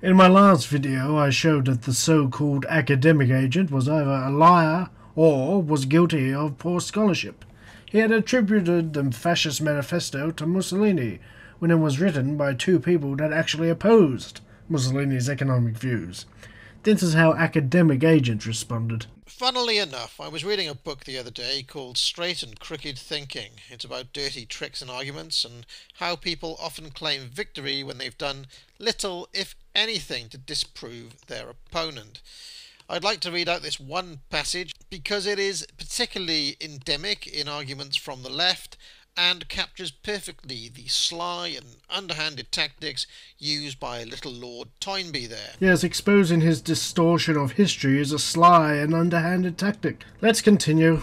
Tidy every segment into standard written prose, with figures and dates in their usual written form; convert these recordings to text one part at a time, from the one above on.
In my last video, I showed that the so-called academic agent was either a liar or was guilty of poor scholarship. He had attributed the fascist manifesto to Mussolini when it was written by two people that actually opposed Mussolini's economic views. This is how academic agents responded. Funnily enough, I was reading a book the other day called Straight and Crooked Thinking. It's about dirty tricks and arguments and how people often claim victory when they've done little, if anything, to disprove their opponent. I'd like to read out this one passage because it is particularly endemic in arguments from the left and captures perfectly the sly and underhanded tactics used by little Lord Toynbee there. Yes, exposing his distortion of history is a sly and underhanded tactic. Let's continue.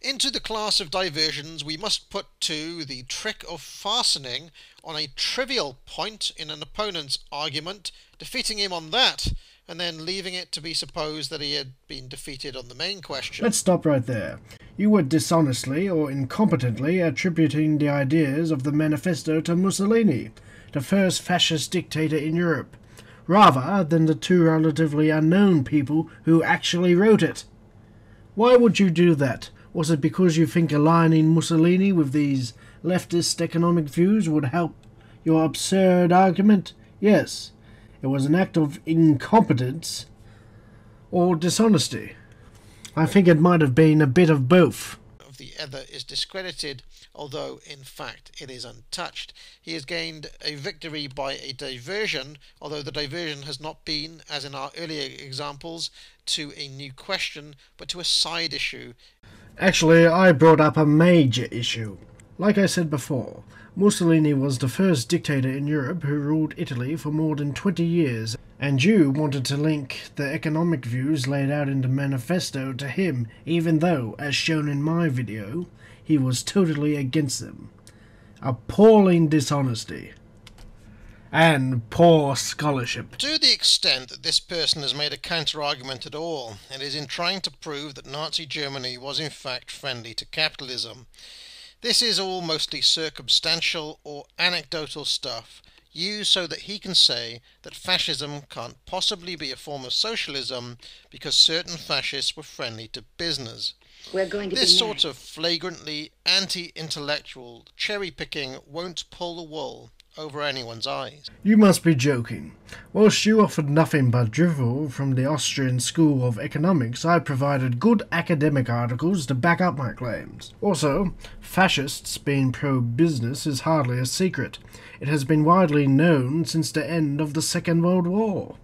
Into the class of diversions we must put too the trick of fastening on a trivial point in an opponent's argument, defeating him on that, and then leaving it to be supposed that he had been defeated on the main question. Let's stop right there. You were dishonestly or incompetently attributing the ideas of the manifesto to Mussolini, the first fascist dictator in Europe, rather than the two relatively unknown people who actually wrote it. Why would you do that? Was it because you think aligning Mussolini with these leftist economic views would help your absurd argument? Yes. It was an act of incompetence or dishonesty. I think it might have been a bit of both. The other is discredited, although in fact it is untouched. He has gained a victory by a diversion, although the diversion has not been, as in our earlier examples, to a new question, but to a side issue. Actually, I brought up a major issue. Like I said before, Mussolini was the first dictator in Europe who ruled Italy for more than 20 years, and you wanted to link the economic views laid out in the manifesto to him, even though, as shown in my video, he was totally against them. Appalling dishonesty. And poor scholarship. To the extent that this person has made a counter-argument at all, it is in trying to prove that Nazi Germany was in fact friendly to capitalism. This is all mostly circumstantial or anecdotal stuff, used so that he can say that fascism can't possibly be a form of socialism because certain fascists were friendly to business. This sort of flagrantly anti-intellectual cherry-picking won't pull the wool over anyone's eyes. You must be joking. Whilst you offered nothing but drivel from the Austrian School of Economics, I provided good academic articles to back up my claims. Also, fascists being pro-business is hardly a secret. It has been widely known since the end of the Second World War.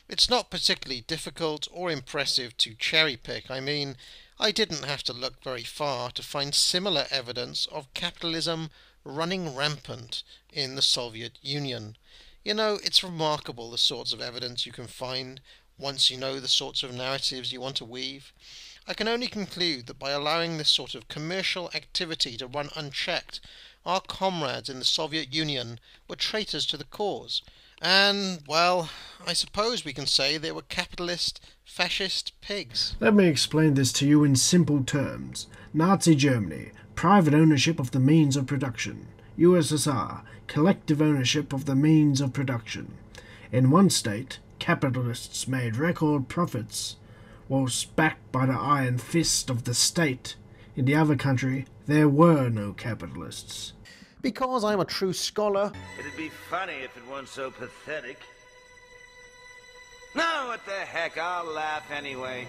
It's not particularly difficult or impressive to cherry-pick. I mean, I didn't have to look very far to find similar evidence of capitalism running rampant in the Soviet Union. You know, it's remarkable the sorts of evidence you can find once you know the sorts of narratives you want to weave. I can only conclude that by allowing this sort of commercial activity to run unchecked, our comrades in the Soviet Union were traitors to the cause. And, well, I suppose we can say they were capitalist, fascist pigs. Let me explain this to you in simple terms. Nazi Germany, private ownership of the means of production. USSR, collective ownership of the means of production. In one state, capitalists made record profits, whilst backed by the iron fist of the state. In the other country, there were no capitalists. Because I'm a true scholar. It'd be funny if it weren't so pathetic. No, what the heck, I'll laugh anyway.